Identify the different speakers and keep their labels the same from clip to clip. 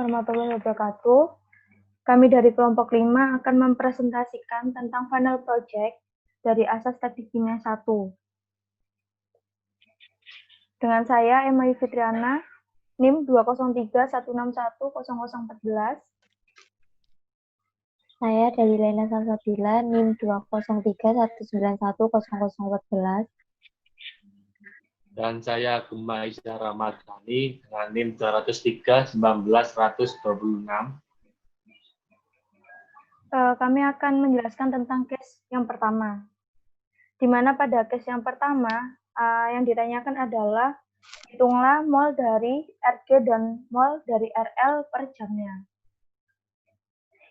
Speaker 1: warahmatullahi wabarakatuh. Kami dari kelompok 5 akan mempresentasikan tentang final project dari asas teknik kimia 1. Dengan saya, Emma Fitriana, NIM 20316100014.
Speaker 2: Saya dari Lena Salsabila, NIM 20319100014.
Speaker 3: Dan saya Gema Isyara Madani dengan NIM 203191126.
Speaker 1: Kami akan menjelaskan tentang case yang pertama. Di mana pada case yang pertama, yang ditanyakan adalah hitunglah mol dari Rg dan mol dari Rl per jamnya.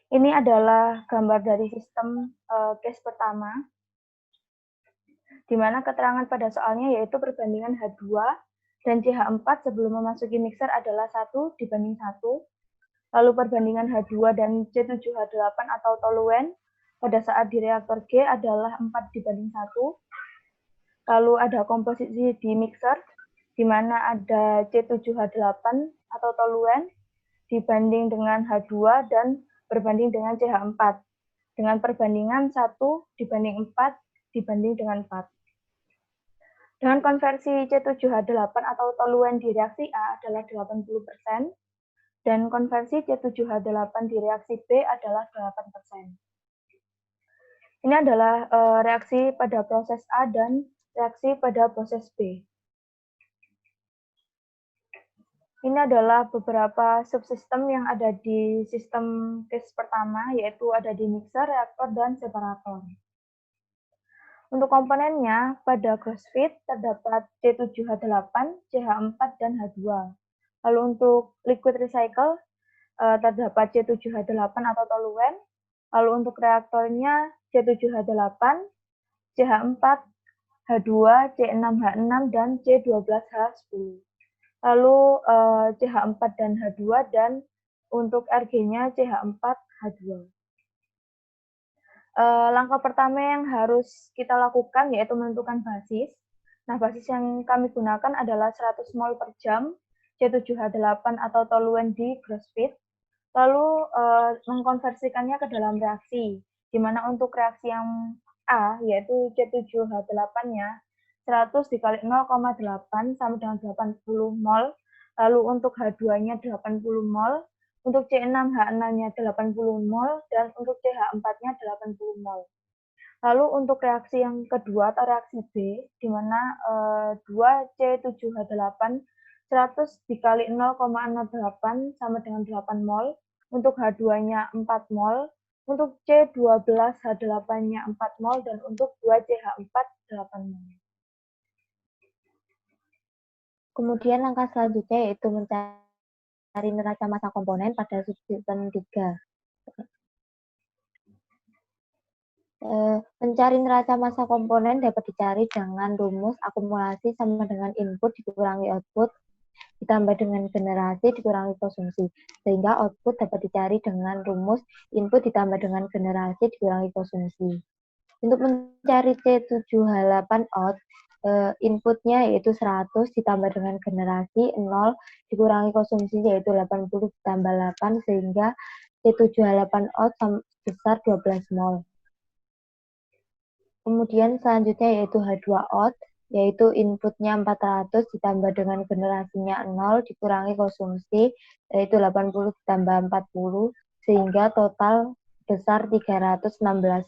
Speaker 1: Ini adalah gambar dari sistem case pertama, di mana keterangan pada soalnya yaitu perbandingan H2 dan CH4 sebelum memasuki mixer adalah 1:1, lalu perbandingan H2 dan C7H8 atau toluen pada saat di reaktor G adalah 4:1, lalu ada komposisi di mixer, di mana ada C7H8 atau toluen dibanding dengan H2 dan berbanding dengan CH4, dengan perbandingan 1:4 dibanding dengan 4. Dengan konversi C7H8 atau toluen di reaksi A adalah 80%, dan konversi C7H8 di reaksi B adalah 8%. Ini adalah reaksi pada proses A dan reaksi pada proses B. Ini adalah beberapa subsistem yang ada di sistem case pertama, yaitu ada di mixer, reaktor, dan separator. Untuk komponennya, pada gross feed terdapat C7H8, CH4, dan H2. Lalu untuk liquid recycle, terdapat C7H8 atau toluen. Lalu untuk reaktornya, C7H8, CH4, H2, C6H6, dan C12H10. Lalu CH4 dan H2, dan untuk Rg-nya CH4H2. Langkah pertama yang harus kita lakukan yaitu menentukan basis. Nah, basis yang kami gunakan adalah 100 mol per jam C7H8 atau toluen di gross feed. Lalu mengkonversikannya ke dalam reaksi, di mana untuk reaksi yang A yaitu C7H8-nya 100 dikali 0,8 sama dengan 80 mol. Lalu untuk H2-nya 80 mol. Untuk C6H6-nya 80 mol, dan untuk CH4-nya 80 mol. Lalu untuk reaksi yang kedua atau reaksi B, di mana 2C7H8 100 dikali 0,08 sama dengan 8 mol, untuk H2-nya 4 mol, untuk C12H8-nya 4 mol, dan untuk 2CH4 8 mol.
Speaker 2: Kemudian langkah selanjutnya yaitu mencari neraca massa komponen pada subsistem 3. Mencari neraca massa komponen dapat dicari dengan rumus akumulasi sama dengan input dikurangi output ditambah dengan generasi dikurangi konsumsi, sehingga output dapat dicari dengan rumus input ditambah dengan generasi dikurangi konsumsi. Untuk mencari C7H8 out, inputnya yaitu 100 ditambah dengan generasi 0 dikurangi konsumsi yaitu 80 ditambah 8 sehingga C7H8 out sebesar 12 mol. Kemudian selanjutnya yaitu H2 out, yaitu inputnya 400 ditambah dengan generasinya 0 dikurangi konsumsi yaitu 80 ditambah 40 sehingga total besar 316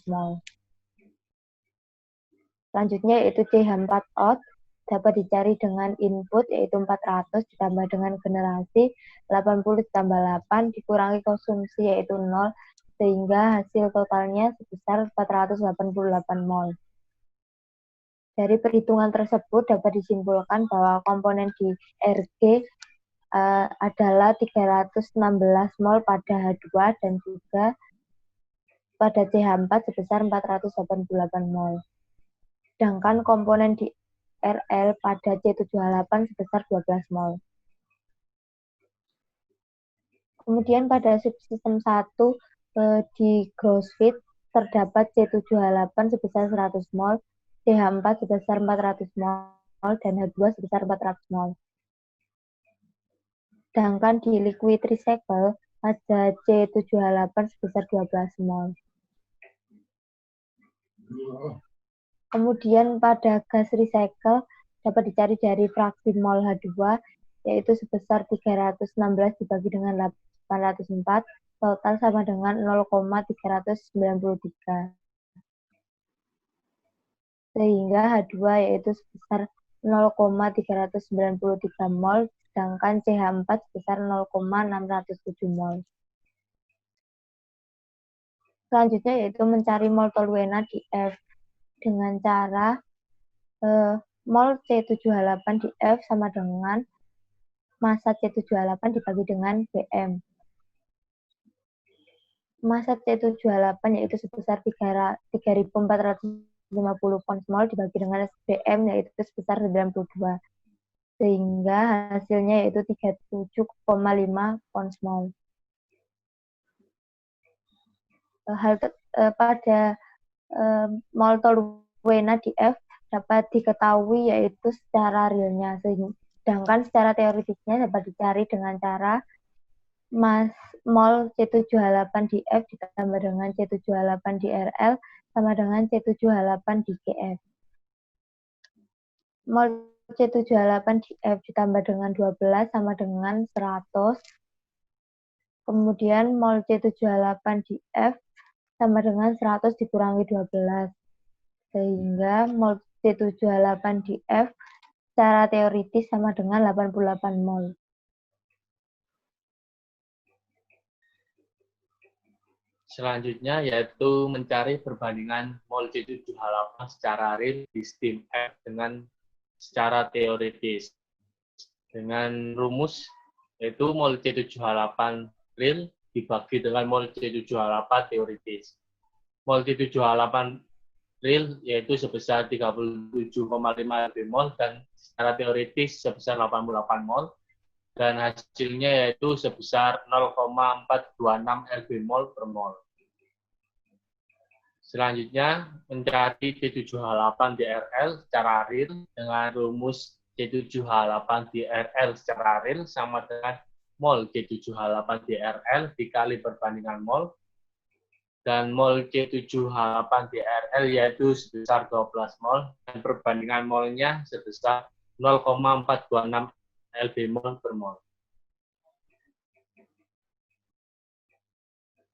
Speaker 2: mol. Selanjutnya yaitu CH4 out dapat dicari dengan input yaitu 400 ditambah dengan generasi 80 ditambah 8 dikurangi konsumsi yaitu 0 sehingga hasil totalnya sebesar 488 mol. Dari perhitungan tersebut dapat disimpulkan bahwa komponen di Rg adalah 316 mol pada H2 dan juga pada CH4 sebesar 488 mol. Sedangkan komponen di Rl pada C7H8 sebesar 12 mol. Kemudian pada subsistem 1 di gross feed terdapat C7H8 sebesar 100 mol, CH4 sebesar 400 mol, dan H2 sebesar 400 mol. Sedangkan di liquid recycle ada C7H8 sebesar 12 mol. Kemudian pada gas recycle dapat dicari dari fraksi mol H2 yaitu sebesar 316 dibagi dengan 804 total sama dengan 0,393. Sehingga H2 yaitu sebesar 0,393 mol sedangkan CH4 sebesar 0,607 mol. Selanjutnya yaitu mencari mol toluena di F dengan cara mol C7H8 di F sama dengan massa C7H8 dibagi dengan Bm. Massa C7H8 yaitu sebesar 3.450 pounds mol dibagi dengan Bm yaitu sebesar 92. Sehingga hasilnya yaitu 37,5 pounds mol. Pada mol toluena di F dapat diketahui yaitu secara realnya, sedangkan secara teoritisnya dapat dicari dengan cara mol C7H8 di F ditambah dengan C7H8 di RL sama dengan C7H8 di GF. Mol C7H8 di F ditambah dengan 12 sama dengan 100. Kemudian mol C7H8 di F sama dengan 100 dikurangi 12. Sehingga mol C7H8 di F secara teoritis sama dengan 88 mol.
Speaker 3: Selanjutnya yaitu mencari perbandingan mol C7H8 secara real di steam F dengan secara teoritis. Dengan rumus yaitu mol C7H8 real dibagi dengan mol C7H8 teoritis. Mol C7H8 real yaitu sebesar 37,5 lbmol dan secara teoritis sebesar 88 mol. Dan hasilnya yaitu sebesar 0,426 lbmol per mol. Selanjutnya, mencari C7H8 di RL secara real dengan rumus C7H8 di RL secara real sama dengan mol C7H8 di RL dikali perbandingan mol. Dan mol C7H8 di RL yaitu sebesar 12 mol dan perbandingan molnya sebesar 0,426 lbmol per mol.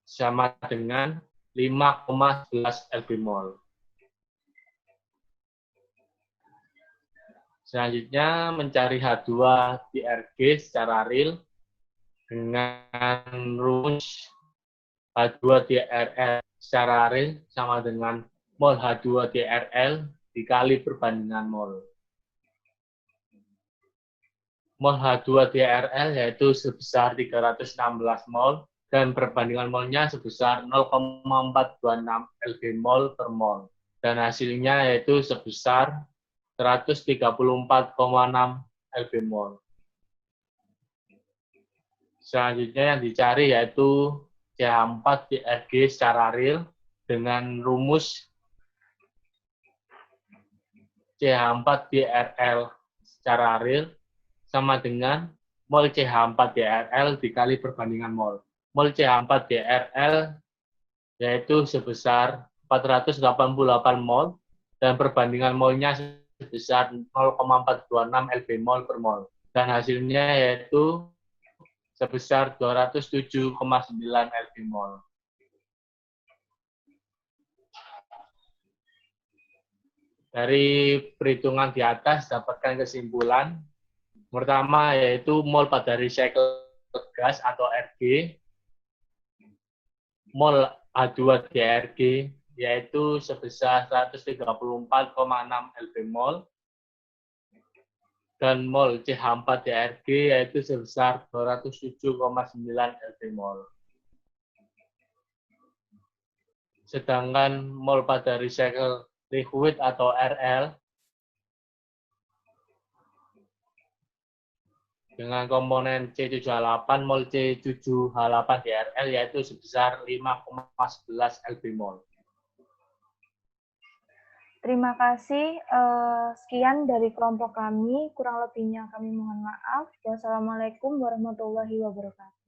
Speaker 3: Sama dengan 5,11 lbmol. Selanjutnya mencari H2 di RG secara real dengan rumus H2 di RL secara real sama dengan mol H2 di RL dikali perbandingan mol. Mol H2 di RL yaitu sebesar 316 mol dan perbandingan molnya sebesar 0,426 lbmol per mol. Dan hasilnya yaitu sebesar 134,6 lbmol. Selanjutnya yang dicari yaitu CH4 di RG secara real dengan rumus CH4 di RL secara real sama dengan mol CH4 di RL dikali perbandingan mol. Mol CH4 di RL yaitu sebesar 488 mol dan perbandingan molnya sebesar 0,426 lbmol per mol. Dan hasilnya yaitu sebesar 207,9 lbmol. Dari perhitungan di atas dapatkan kesimpulan. Pertama yaitu mol pada recycle gas atau RG. Mol H2 di RG yaitu sebesar 134,6 lbmol. Dan mol CH4 di RG yaitu sebesar 207,9 lbmol. Sedangkan mol pada recycle liquid atau RL dengan komponen C7H8 mol C7H8 di RL yaitu sebesar 5,11 lbmol.
Speaker 1: Terima kasih. Sekian dari kelompok kami. Kurang lebihnya kami mohon maaf. Wassalamualaikum warahmatullahi wabarakatuh.